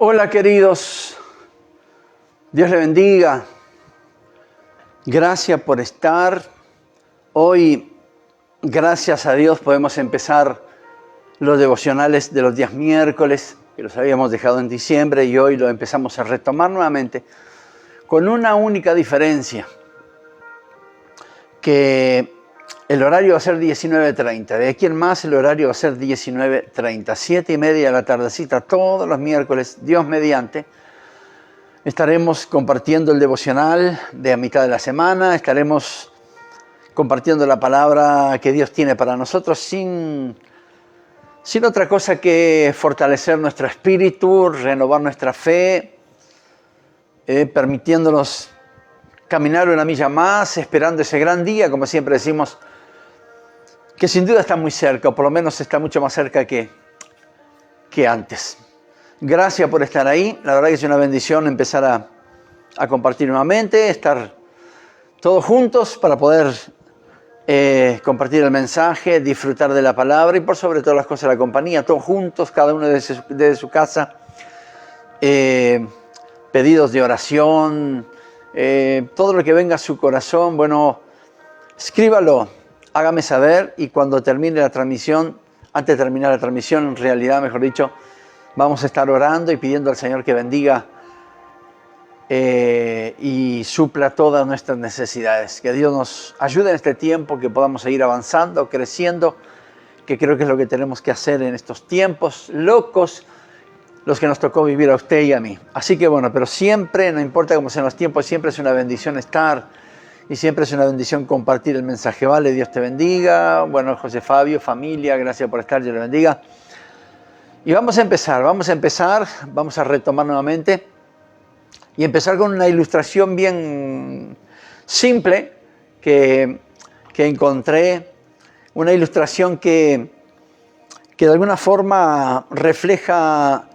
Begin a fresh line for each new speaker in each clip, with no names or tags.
Hola queridos, Dios le bendiga. Gracias por estar. Hoy, gracias a Dios, podemos empezar los devocionales de los días miércoles, que los habíamos dejado en diciembre y hoy lo empezamos a retomar nuevamente, con una única diferencia, que el horario va a ser 19:30. De aquí en más el horario va a ser 19:30, 7:30 de la tardecita, todos los miércoles, Dios mediante. Estaremos compartiendo el devocional de a mitad de la semana, estaremos compartiendo la palabra que Dios tiene para nosotros sin otra cosa que fortalecer nuestro espíritu, renovar nuestra fe, permitiéndonos caminar una milla más, esperando ese gran día, como siempre decimos, que sin duda está muy cerca, o por lo menos está mucho más cerca que antes. Gracias por estar ahí. La verdad que es una bendición empezar a compartir nuevamente, estar todos juntos para poder compartir el mensaje, disfrutar de la palabra y por sobre todas las cosas la compañía, todos juntos, cada uno desde su casa. Pedidos de oración, todo lo que venga a su corazón, bueno, escríbalo. Hágame saber y cuando termine la transmisión, antes de terminar la transmisión, en realidad, mejor dicho, vamos a estar orando y pidiendo al Señor que bendiga y supla todas nuestras necesidades. Que Dios nos ayude en este tiempo, que podamos seguir avanzando, creciendo, que creo que es lo que tenemos que hacer en estos tiempos locos, los que nos tocó vivir a usted y a mí. Así que bueno, pero siempre, no importa cómo sean los tiempos, siempre es una bendición estar. Y siempre es una bendición compartir el mensaje. Vale, Dios te bendiga. Bueno, José Fabio, familia, gracias por estar, Dios le bendiga. Y vamos a empezar, vamos a retomar nuevamente. Y empezar con una ilustración bien simple que encontré. Una ilustración que de alguna forma refleja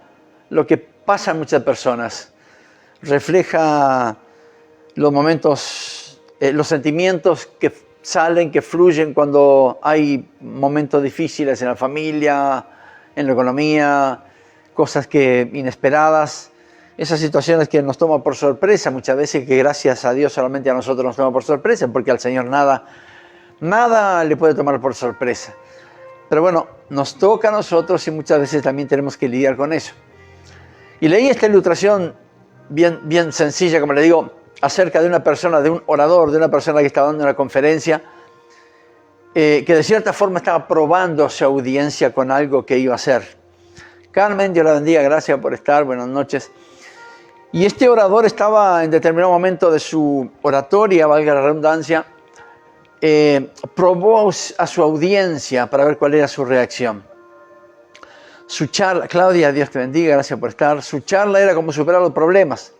lo que pasa en muchas personas. Refleja los momentos, los sentimientos que salen, que fluyen cuando hay momentos difíciles en la familia, en la economía, cosas inesperadas, esas situaciones que nos toman por sorpresa muchas veces, que gracias a Dios solamente a nosotros nos toman por sorpresa, porque al Señor nada le puede tomar por sorpresa. Pero bueno, nos toca a nosotros y muchas veces también tenemos que lidiar con eso. Y leí esta ilustración bien sencilla, como le digo, acerca de una persona, de un orador, de una persona que estaba dando una conferencia, que de cierta forma estaba probando su audiencia con algo que iba a hacer. Carmen, Dios la bendiga, gracias por estar, buenas noches. Y este orador estaba en determinado momento de su oratoria, valga la redundancia, probó a su audiencia para ver cuál era su reacción. Su charla, Claudia, Dios te bendiga, gracias por estar, su charla era cómo superar los problemas.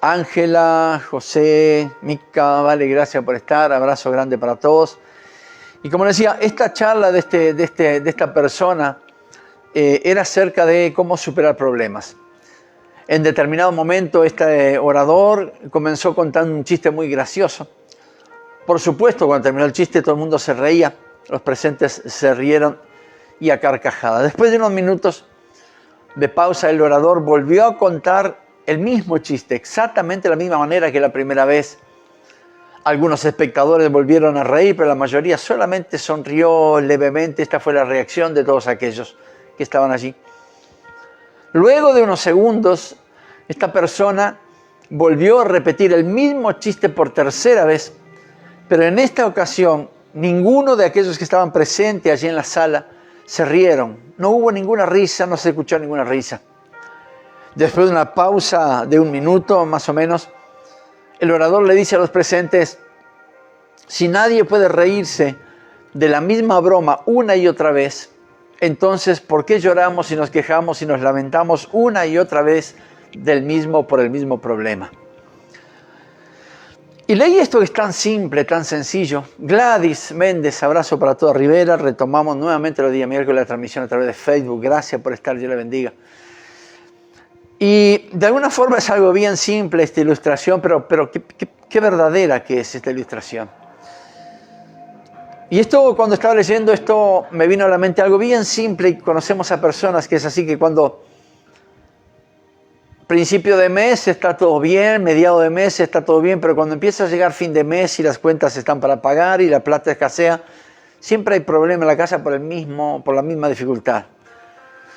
Ángela, José, Mica, vale, gracias por estar, abrazo grande para todos. Y como decía, esta charla de esta persona era acerca de cómo superar problemas. En determinado momento este orador comenzó contando un chiste muy gracioso. Por supuesto, cuando terminó el chiste todo el mundo se reía, los presentes se rieron y a carcajadas. Después de unos minutos de pausa, el orador volvió a contar el mismo chiste, exactamente de la misma manera que la primera vez. Algunos espectadores volvieron a reír, pero la mayoría solamente sonrió levemente. Esta fue la reacción de todos aquellos que estaban allí. Luego de unos segundos, esta persona volvió a repetir el mismo chiste por tercera vez, pero en esta ocasión ninguno de aquellos que estaban presentes allí en la sala se rieron. No hubo ninguna risa, no se escuchó ninguna risa. Después de una pausa de un minuto más o menos, el orador le dice a los presentes: si nadie puede reírse de la misma broma una y otra vez, entonces ¿por qué lloramos y nos quejamos y nos lamentamos una y otra vez por el mismo problema? Y leí esto que es tan simple, tan sencillo. Gladys Méndez, abrazo para toda Rivera. Retomamos nuevamente los días miércoles la transmisión a través de Facebook. Gracias por estar, Dios le bendiga. Y de alguna forma es algo bien simple esta ilustración, pero qué verdadera que es esta ilustración. Y esto, cuando estaba leyendo esto, me vino a la mente algo bien simple, y conocemos a personas que es así, que cuando principio de mes está todo bien, mediado de mes está todo bien, pero cuando empieza a llegar fin de mes y las cuentas están para pagar y la plata escasea, siempre hay problema en la casa por la misma dificultad.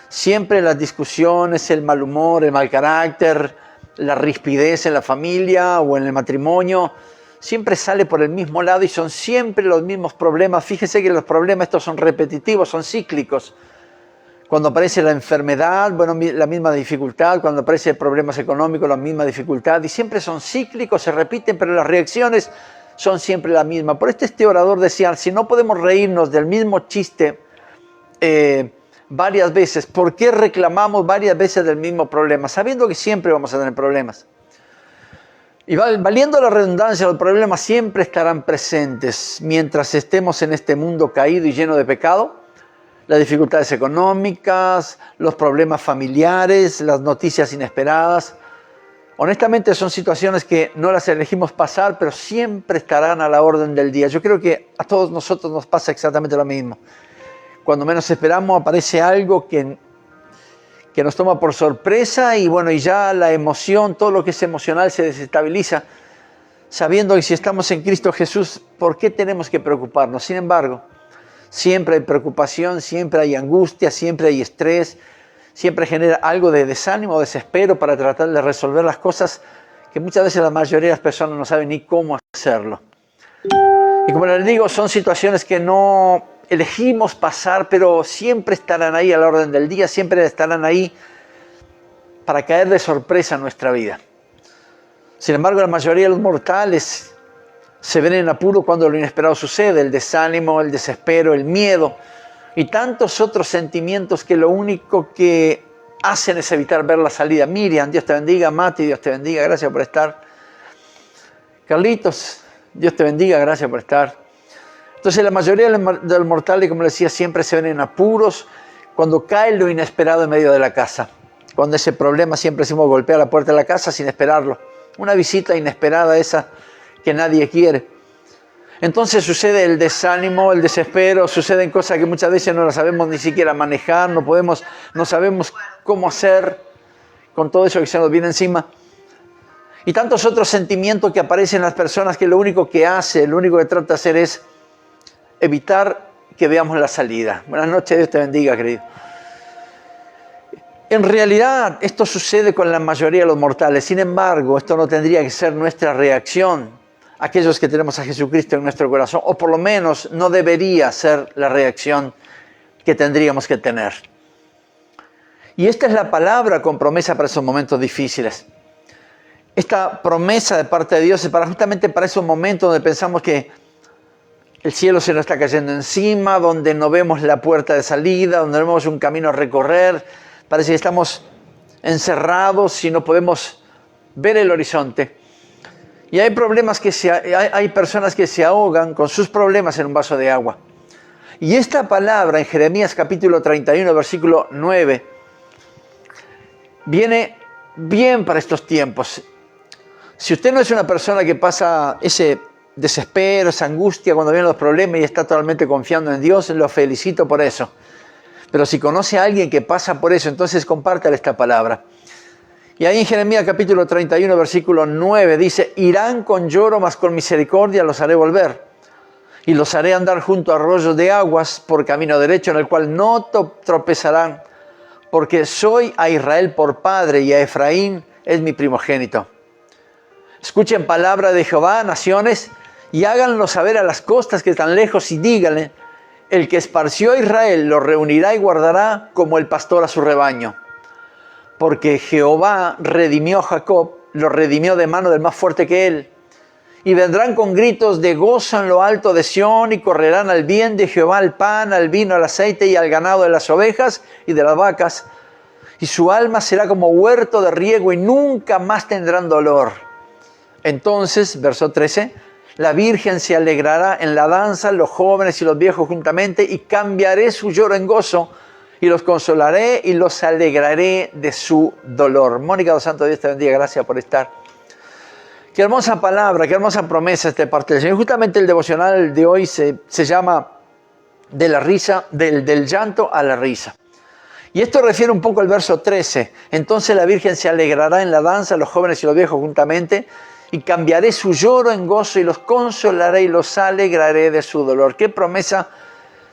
Siempre las discusiones, el mal humor, el mal carácter, la rispidez en la familia o en el matrimonio, siempre sale por el mismo lado y son siempre los mismos problemas. Fíjese que los problemas estos son repetitivos, son cíclicos. Cuando aparece la enfermedad, bueno, la misma dificultad. Cuando aparecen problemas económicos, la misma dificultad. Y siempre son cíclicos, se repiten, pero las reacciones son siempre las mismas. Por este orador decía, si no podemos reírnos del mismo chiste varias veces, ¿por qué reclamamos varias veces del mismo problema? Sabiendo que siempre vamos a tener problemas. Y valiendo la redundancia, los problemas siempre estarán presentes mientras estemos en este mundo caído y lleno de pecado. Las dificultades económicas, los problemas familiares, las noticias inesperadas. Honestamente son situaciones que no las elegimos pasar, pero siempre estarán a la orden del día. Yo creo que a todos nosotros nos pasa exactamente lo mismo. Cuando menos esperamos aparece algo que nos toma por sorpresa y bueno, y ya la emoción, todo lo que es emocional se desestabiliza, sabiendo que si estamos en Cristo Jesús, ¿por qué tenemos que preocuparnos? Sin embargo, siempre hay preocupación, siempre hay angustia, siempre hay estrés, siempre genera algo de desánimo o desespero para tratar de resolver las cosas que muchas veces la mayoría de las personas no saben ni cómo hacerlo. Y como les digo, son situaciones que no elegimos pasar, pero siempre estarán ahí a la orden del día, siempre estarán ahí para caer de sorpresa en nuestra vida. Sin embargo, la mayoría de los mortales se ven en apuro cuando lo inesperado sucede, el desánimo, el desespero, el miedo y tantos otros sentimientos que lo único que hacen es evitar ver la salida. Miriam, Dios te bendiga. Mati, Dios te bendiga, gracias por estar. Carlitos, Dios te bendiga, gracias por estar. Entonces la mayoría de los mortales, como les decía, siempre se ven en apuros cuando cae lo inesperado en medio de la casa. Cuando ese problema, siempre decimos, golpea la puerta de la casa sin esperarlo. Una visita inesperada esa que nadie quiere. Entonces sucede el desánimo, el desespero, suceden cosas que muchas veces no las sabemos ni siquiera manejar, no sabemos cómo hacer con todo eso que se nos viene encima. Y tantos otros sentimientos que aparecen en las personas que lo único que trata de hacer es evitar que veamos la salida. Buenas noches, Dios te bendiga, querido. En realidad, esto sucede con la mayoría de los mortales. Sin embargo, esto no tendría que ser nuestra reacción, aquellos que tenemos a Jesucristo en nuestro corazón, o por lo menos no debería ser la reacción que tendríamos que tener. Y esta es la palabra con promesa para esos momentos difíciles. Esta promesa de parte de Dios es justamente para esos momentos donde pensamos que el cielo se nos está cayendo encima, donde no vemos la puerta de salida, donde no vemos un camino a recorrer. Parece que estamos encerrados y no podemos ver el horizonte. Y hay personas que se ahogan con sus problemas en un vaso de agua. Y esta palabra en Jeremías capítulo 31, versículo 9, viene bien para estos tiempos. Si usted no es una persona que pasa ese desespero, esa angustia cuando vienen los problemas y está totalmente confiando en Dios, lo felicito por eso. Pero si conoce a alguien que pasa por eso, entonces compártale esta palabra. Y ahí en Jeremías capítulo 31, versículo 9 dice, irán con lloro, mas con misericordia los haré volver. Y los haré andar junto a arroyos de aguas por camino derecho, en el cual no tropezarán, porque soy a Israel por padre y a Efraín es mi primogénito. Escuchen palabra de Jehová, naciones, y háganlo saber a las costas que están lejos, y díganle, el que esparció a Israel lo reunirá y guardará como el pastor a su rebaño. Porque Jehová redimió a Jacob, lo redimió de mano del más fuerte que él. Y vendrán con gritos de gozo en lo alto de Sión, y correrán al bien de Jehová, al pan, al vino, al aceite y al ganado de las ovejas y de las vacas. Y su alma será como huerto de riego, y nunca más tendrán dolor. Entonces, verso 13, la virgen se alegrará en la danza, los jóvenes y los viejos juntamente, y cambiaré su lloro en gozo, y los consolaré y los alegraré de su dolor. Mónica dos Santos, Dios te bendiga, gracias por estar. Qué hermosa palabra, qué hermosa promesa de parte del Señor. Justamente el devocional de hoy se llama de la risa, del llanto a la risa. Y esto refiere un poco al verso 13. Entonces la Virgen se alegrará en la danza, los jóvenes y los viejos juntamente, y cambiaré su lloro en gozo y los consolaré y los alegraré de su dolor. Qué promesa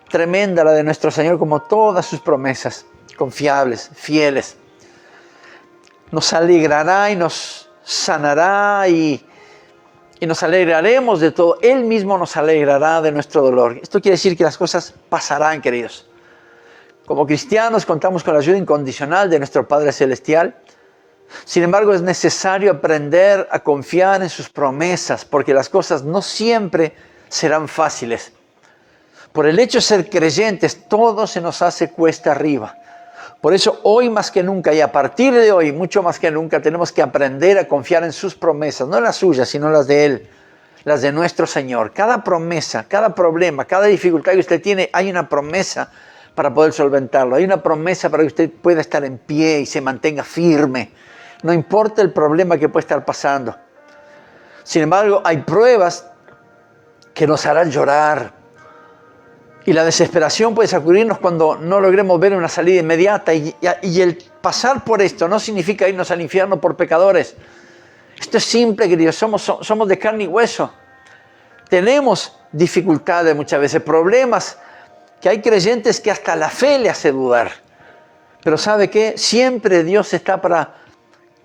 tremenda la de nuestro Señor, como todas sus promesas, confiables, fieles. Nos alegrará y nos sanará y nos alegraremos de todo. Él mismo nos alegrará de nuestro dolor. Esto quiere decir que las cosas pasarán, queridos. Como cristianos contamos con la ayuda incondicional de nuestro Padre Celestial. Sin embargo, es necesario aprender a confiar en sus promesas, porque las cosas no siempre serán fáciles. Por el hecho de ser creyentes, todo se nos hace cuesta arriba. Por eso hoy más que nunca, y a partir de hoy mucho más que nunca, tenemos que aprender a confiar en sus promesas, no las suyas, sino las de Él, las de nuestro Señor. Cada promesa, cada problema, cada dificultad que usted tiene, hay una promesa para poder solventarlo. Hay una promesa para que usted pueda estar en pie y se mantenga firme. No importa el problema que pueda estar pasando. Sin embargo, hay pruebas que nos harán llorar. Y la desesperación puede sacudirnos cuando no logremos ver una salida inmediata. Y el pasar por esto no significa irnos al infierno por pecadores. Esto es simple, queridos. Somos de carne y hueso. Tenemos dificultades muchas veces, problemas que hay creyentes que hasta la fe le hace dudar. Pero ¿sabe qué? Siempre Dios está para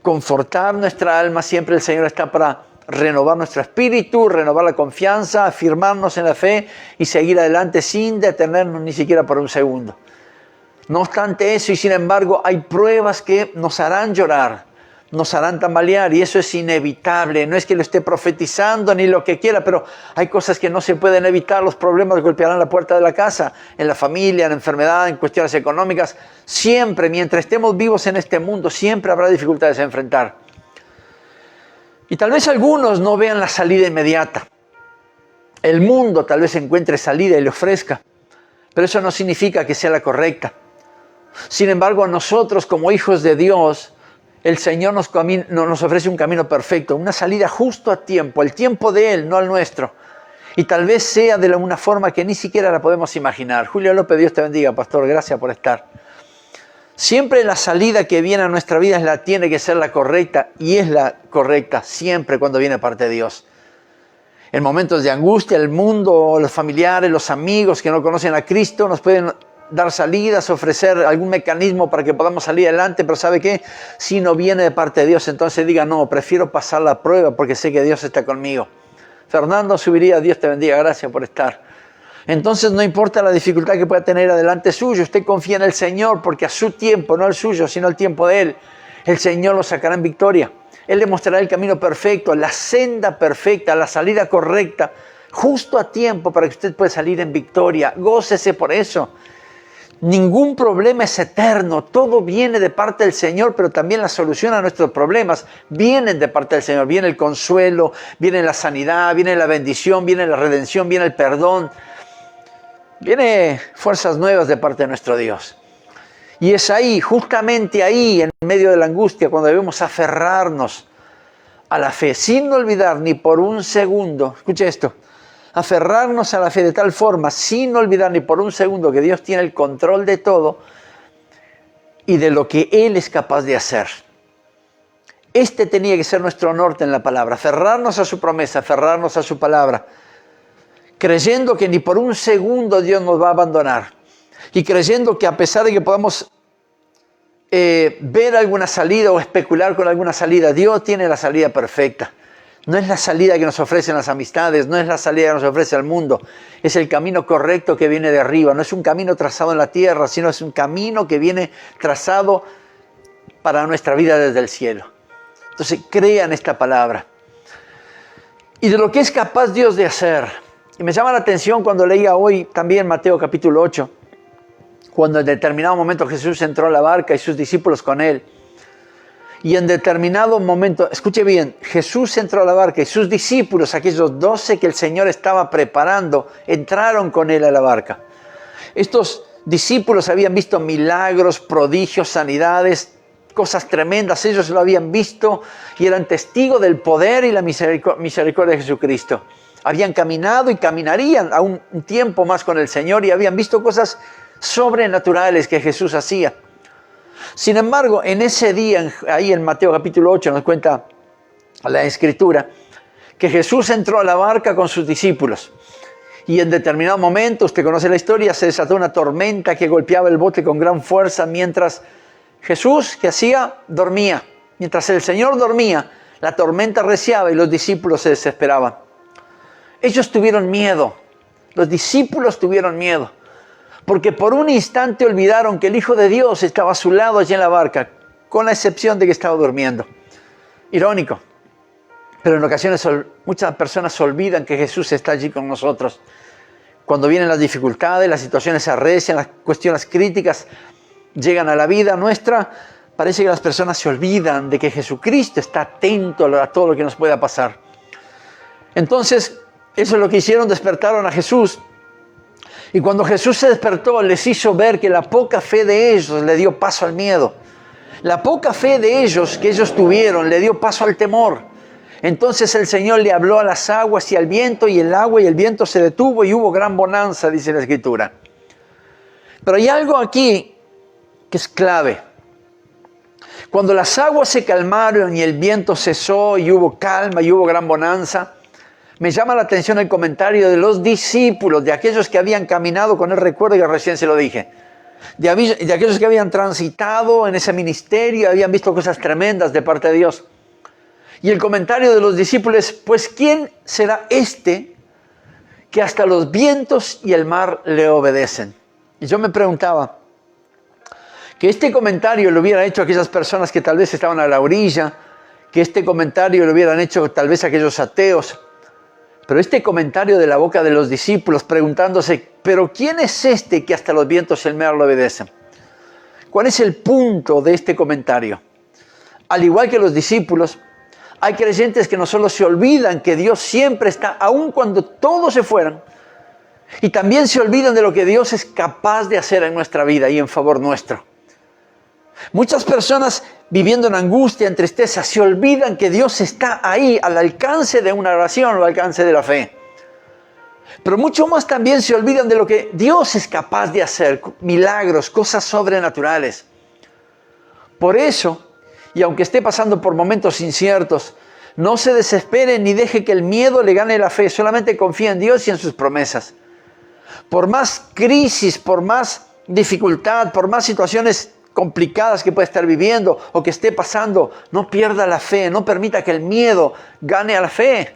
confortar nuestra alma. Siempre el Señor está para renovar nuestro espíritu, renovar la confianza, afirmarnos en la fe y seguir adelante sin detenernos ni siquiera por un segundo. No obstante eso, y sin embargo, hay pruebas que nos harán llorar, nos harán tambalear, y eso es inevitable. No es que lo esté profetizando ni lo que quiera, pero hay cosas que no se pueden evitar. Los problemas golpearán la puerta de la casa, en la familia, en la enfermedad, en cuestiones económicas. Siempre, mientras estemos vivos en este mundo, siempre habrá dificultades a enfrentar. Y tal vez algunos no vean la salida inmediata. El mundo tal vez encuentre salida y le ofrezca, pero eso no significa que sea la correcta. Sin embargo, a nosotros como hijos de Dios, el Señor nos ofrece un camino perfecto, una salida justo a tiempo, el tiempo de Él, no al nuestro. Y tal vez sea de una forma que ni siquiera la podemos imaginar. Julio López, Dios te bendiga, pastor, gracias por estar. Siempre la salida que viene a nuestra vida tiene que ser la correcta, y es la correcta siempre cuando viene parte de Dios. En momentos de angustia, el mundo, los familiares, los amigos que no conocen a Cristo nos pueden dar salidas, ofrecer algún mecanismo para que podamos salir adelante, pero ¿sabe qué? Si no viene de parte de Dios, entonces diga, no, prefiero pasar la prueba porque sé que Dios está conmigo. Fernando Subiría, Dios te bendiga, gracias por estar. Entonces no importa la dificultad que pueda tener adelante suyo, usted confía en el Señor, porque a su tiempo, no el suyo, sino el tiempo de Él, el Señor lo sacará en victoria. Él le mostrará el camino perfecto, la senda perfecta, la salida correcta, justo a tiempo para que usted pueda salir en victoria. Gócese por eso. Ningún problema es eterno, todo viene de parte del Señor, pero también la solución a nuestros problemas vienen de parte del Señor. Viene el consuelo, viene la sanidad, viene la bendición, viene la redención, viene el perdón. Viene fuerzas nuevas de parte de nuestro Dios. Y es ahí, justamente ahí, en medio de la angustia, cuando debemos aferrarnos a la fe, sin olvidar ni por un segundo, escuche esto, aferrarnos a la fe de tal forma, sin olvidar ni por un segundo que Dios tiene el control de todo y de lo que Él es capaz de hacer. Este tenía que ser nuestro norte en la palabra, aferrarnos a su promesa, aferrarnos a su palabra, creyendo que ni por un segundo Dios nos va a abandonar, y creyendo que a pesar de que podamos ver alguna salida o especular con alguna salida, Dios tiene la salida perfecta. No es la salida que nos ofrecen las amistades, no es la salida que nos ofrece el mundo, es el camino correcto que viene de arriba. No es un camino trazado en la tierra, sino es un camino que viene trazado para nuestra vida desde el cielo. Entonces crean esta palabra. Y de lo que es capaz Dios de hacer. Y me llama la atención cuando leía hoy también Mateo capítulo 8, cuando en determinado momento Jesús entró a la barca y sus discípulos con Él. Y en determinado momento, escuche bien, Jesús entró a la barca y sus discípulos, aquellos 12 que el Señor estaba preparando, entraron con Él a la barca. Estos discípulos habían visto milagros, prodigios, sanidades, cosas tremendas. Ellos lo habían visto y eran testigos del poder y la misericordia de Jesucristo. Habían caminado y caminarían aún un tiempo más con el Señor y habían visto cosas sobrenaturales que Jesús hacía. Sin embargo, en ese día, ahí en Mateo capítulo 8 nos cuenta la Escritura, que Jesús entró a la barca con sus discípulos. Y en determinado momento, usted conoce la historia, se desató una tormenta que golpeaba el bote con gran fuerza mientras Jesús, ¿qué hacía? Dormía. Mientras el Señor dormía, la tormenta arreciaba y los discípulos se desesperaban. Ellos tuvieron miedo, los discípulos tuvieron miedo, porque por un instante olvidaron que el Hijo de Dios estaba a su lado allí en la barca, con la excepción de que estaba durmiendo. Irónico, pero en ocasiones muchas personas olvidan que Jesús está allí con nosotros. Cuando vienen las dificultades, las situaciones se arrecian, las cuestiones críticas llegan a la vida nuestra, parece que las personas se olvidan de que Jesucristo está atento a todo lo que nos pueda pasar. Entonces, eso es lo que hicieron, despertaron a Jesús. Y cuando Jesús se despertó, les hizo ver que la poca fe de ellos le dio paso al miedo. La poca fe de ellos que ellos tuvieron le dio paso al temor. Entonces el Señor le habló a las aguas y al viento, y el agua y el viento se detuvo y hubo gran bonanza, dice la Escritura. Pero hay algo aquí que es clave. Cuando las aguas se calmaron y el viento cesó y hubo calma y hubo gran bonanza, me llama la atención el comentario de los discípulos, de aquellos que habían caminado con el recuerdo, que recién se lo dije, de aquellos que habían transitado en ese ministerio, habían visto cosas tremendas de parte de Dios. Y el comentario de los discípulos, pues ¿quién será este que hasta los vientos y el mar le obedecen? Y yo me preguntaba, que este comentario lo hubieran hecho aquellas personas que tal vez estaban a la orilla, que este comentario lo hubieran hecho tal vez aquellos ateos, pero este comentario de la boca de los discípulos preguntándose, ¿pero quién es este que hasta los vientos y el mar le obedecen? ¿Cuál es el punto de este comentario? Al igual que los discípulos, hay creyentes que no solo se olvidan que Dios siempre está, aun cuando todos se fueran, y también se olvidan de lo que Dios es capaz de hacer en nuestra vida y en favor nuestro. Muchas personas viviendo en angustia, en tristeza, se olvidan que Dios está ahí al alcance de una oración o al alcance de la fe. Pero mucho más también se olvidan de lo que Dios es capaz de hacer, milagros, cosas sobrenaturales. Por eso, y aunque esté pasando por momentos inciertos, no se desespere ni deje que el miedo le gane la fe, solamente confía en Dios y en sus promesas. Por más crisis, por más dificultad, por más situaciones complicadas que pueda estar viviendo o que esté pasando, no pierda la fe, no permita que el miedo gane a la fe.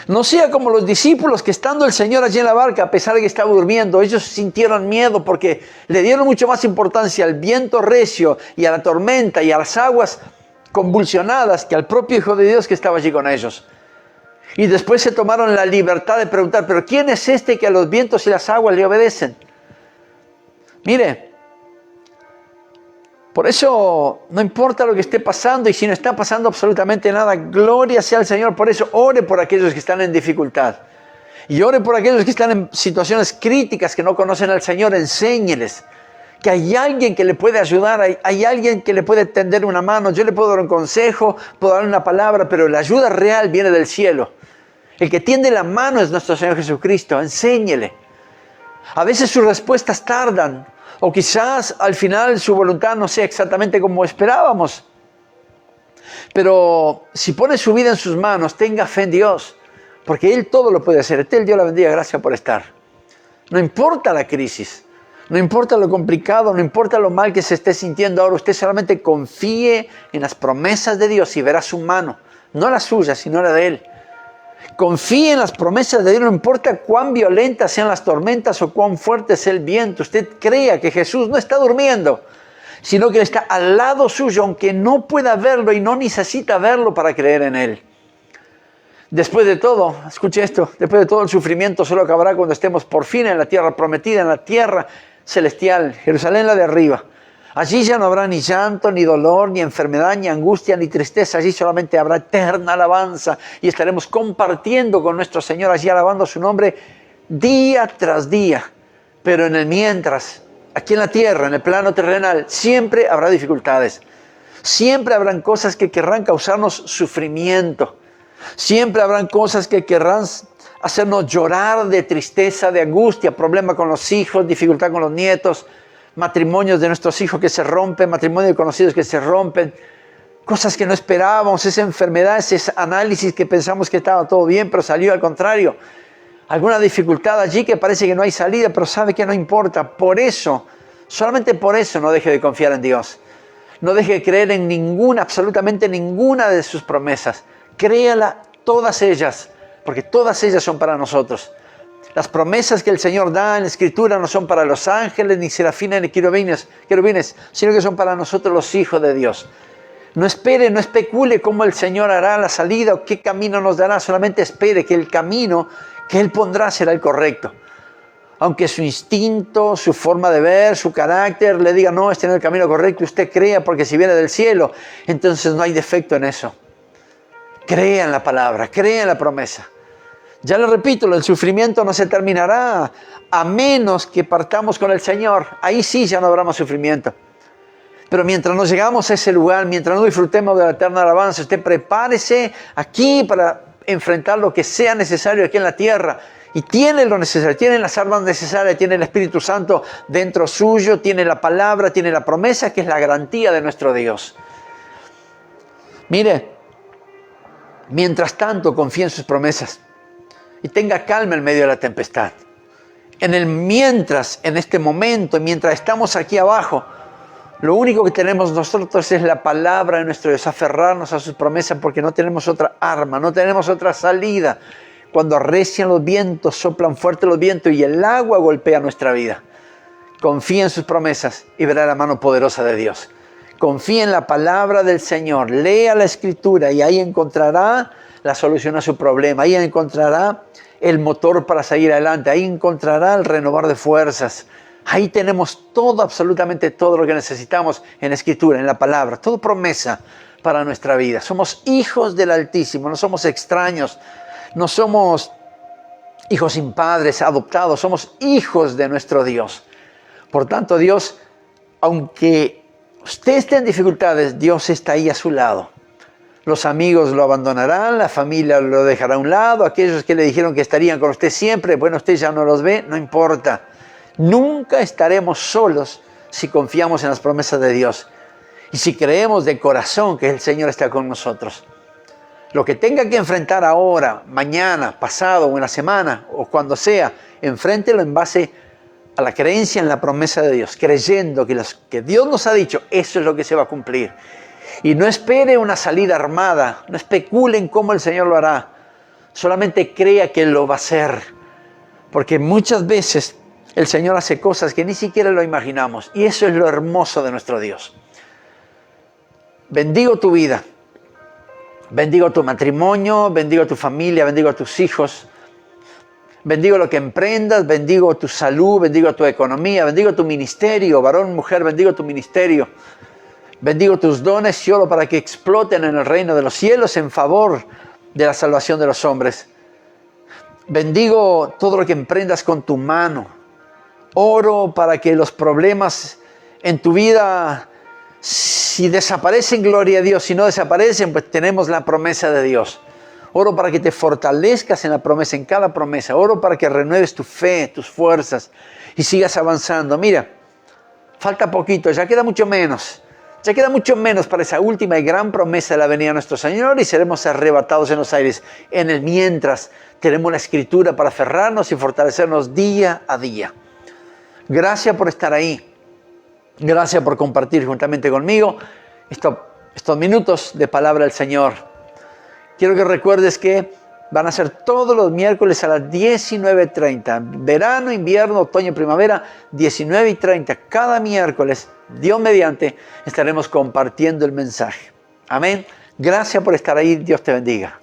No sea como los discípulos que estando el Señor allí en la barca, a pesar de que estaba durmiendo, ellos sintieron miedo porque le dieron mucho más importancia al viento recio y a la tormenta y a las aguas convulsionadas que al propio Hijo de Dios que estaba allí con ellos. Y después se tomaron la libertad de preguntar, ¿pero quién es este que a los vientos y las aguas le obedecen? Mire, por eso no importa lo que esté pasando, y si no está pasando absolutamente nada, gloria sea al Señor. Por eso ore por aquellos que están en dificultad. Y ore por aquellos que están en situaciones críticas, que no conocen al Señor. Enséñeles que hay alguien que le puede ayudar, hay alguien que le puede tender una mano. Yo le puedo dar un consejo, puedo dar una palabra, pero la ayuda real viene del cielo. El que tiende la mano es nuestro Señor Jesucristo. Enséñele. A veces sus respuestas tardan, o quizás al final su voluntad no sea exactamente como esperábamos. Pero si pone su vida en sus manos, tenga fe en Dios, porque Él todo lo puede hacer. Dios la bendiga, gracias por estar. No importa la crisis, no importa lo complicado, no importa lo mal que se esté sintiendo ahora, usted solamente confíe en las promesas de Dios y verá su mano, no la suya, sino la de Él. Confíe en las promesas de Dios, no importa cuán violentas sean las tormentas o cuán fuerte sea el viento. Usted crea que Jesús no está durmiendo, sino que está al lado suyo, aunque no pueda verlo y no necesita verlo para creer en Él. Después de todo, escuche esto, después de todo el sufrimiento solo acabará cuando estemos por fin en la tierra prometida, en la tierra celestial, Jerusalén la de arriba. Allí ya no habrá ni llanto, ni dolor, ni enfermedad, ni angustia, ni tristeza. Allí solamente habrá eterna alabanza y estaremos compartiendo con nuestro Señor allí, alabando su nombre día tras día. Pero en el mientras, aquí en la tierra, en el plano terrenal, siempre habrá dificultades. Siempre habrán cosas que querrán causarnos sufrimiento. Siempre habrán cosas que querrán hacernos llorar de tristeza, de angustia, problema con los hijos, dificultad con los nietos. matrimonios de nuestros hijos que se rompen, matrimonios de conocidos que se rompen, cosas que no esperábamos, esa enfermedad, ese análisis que pensamos que estaba todo bien, pero salió al contrario. Alguna dificultad allí que parece que no hay salida, pero sabe que no importa. Por eso, solamente por eso no deje de confiar en Dios. No deje de creer en ninguna, absolutamente ninguna de sus promesas. Créala todas ellas, porque todas ellas son para nosotros. Las promesas que el Señor da en la Escritura no son para los ángeles, ni serafines, ni querubines, sino que son para nosotros los hijos de Dios. No espere, no especule cómo el Señor hará la salida o qué camino nos dará. Solamente espere que el camino que Él pondrá será el correcto. Aunque su instinto, su forma de ver, su carácter le diga, no, este no es el camino correcto, usted crea porque si viene del cielo, entonces no hay defecto en eso. Crea en la palabra, crea en la promesa. Ya le repito, el sufrimiento no se terminará a menos que partamos con el Señor. Ahí sí ya no habrá más sufrimiento. Pero mientras no llegamos a ese lugar, mientras no disfrutemos de la eterna alabanza, usted prepárese aquí para enfrentar lo que sea necesario aquí en la tierra. Y tiene lo necesario, tiene las armas necesarias, tiene el Espíritu Santo dentro suyo, tiene la palabra, tiene la promesa, que es la garantía de nuestro Dios. Mire, mientras tanto confíe en sus promesas y tenga calma en medio de la tempestad. En este momento, mientras estamos aquí abajo, lo único que tenemos nosotros es la palabra de nuestro Dios, aferrarnos a sus promesas porque no tenemos otra arma, no tenemos otra salida. Cuando arrecian los vientos, soplan fuerte los vientos y el agua golpea nuestra vida. Confía en sus promesas y verá la mano poderosa de Dios. Confía en la palabra del Señor, lea la Escritura y ahí encontrará la solución a su problema. Ahí encontrará el motor para seguir adelante, ahí encontrará el renovar de fuerzas. Ahí tenemos todo, absolutamente todo lo que necesitamos en la Escritura, en la palabra, todo promesa para nuestra vida. Somos hijos del Altísimo, no somos extraños, no somos hijos sin padres, adoptados, somos hijos de nuestro Dios. Por tanto, Dios, aunque usted esté en dificultades, Dios está ahí a su lado. Los amigos lo abandonarán, la familia lo dejará a un lado, aquellos que le dijeron que estarían con usted siempre, bueno, usted ya no los ve, no importa. Nunca estaremos solos si confiamos en las promesas de Dios y si creemos de corazón que el Señor está con nosotros. Lo que tenga que enfrentar ahora, mañana, pasado o en la semana o cuando sea, enfréntelo en base a la creencia en la promesa de Dios, creyendo que lo que Dios nos ha dicho, eso es lo que se va a cumplir. Y no espere una salida armada, no especule en cómo el Señor lo hará, solamente crea que Él lo va a hacer, porque muchas veces el Señor hace cosas que ni siquiera lo imaginamos y eso es lo hermoso de nuestro Dios. Bendigo tu vida, bendigo tu matrimonio, bendigo tu familia, bendigo tus hijos, bendigo lo que emprendas, bendigo tu salud, bendigo tu economía, bendigo tu ministerio, varón, mujer, bendigo tu ministerio, bendigo tus dones y oro para que exploten en el reino de los cielos en favor de la salvación de los hombres. Bendigo todo lo que emprendas con tu mano. Oro para que los problemas en tu vida, si desaparecen, gloria a Dios. Si no desaparecen, pues tenemos la promesa de Dios. Oro para que te fortalezcas en la promesa, en cada promesa. Oro para que renueves tu fe, tus fuerzas y sigas avanzando. Mira, falta poquito, ya queda mucho menos. Ya queda mucho menos para esa última y gran promesa de la venida de nuestro Señor y seremos arrebatados en los aires. En el mientras tenemos la Escritura para aferrarnos y fortalecernos día a día. Gracias por estar ahí. Gracias por compartir juntamente conmigo estos minutos de palabra del Señor. Quiero que recuerdes que van a ser todos los miércoles a las 19:30. Verano, invierno, otoño, primavera, 19:30. Cada miércoles, Dios mediante, estaremos compartiendo el mensaje. Amén. Gracias por estar ahí. Dios te bendiga.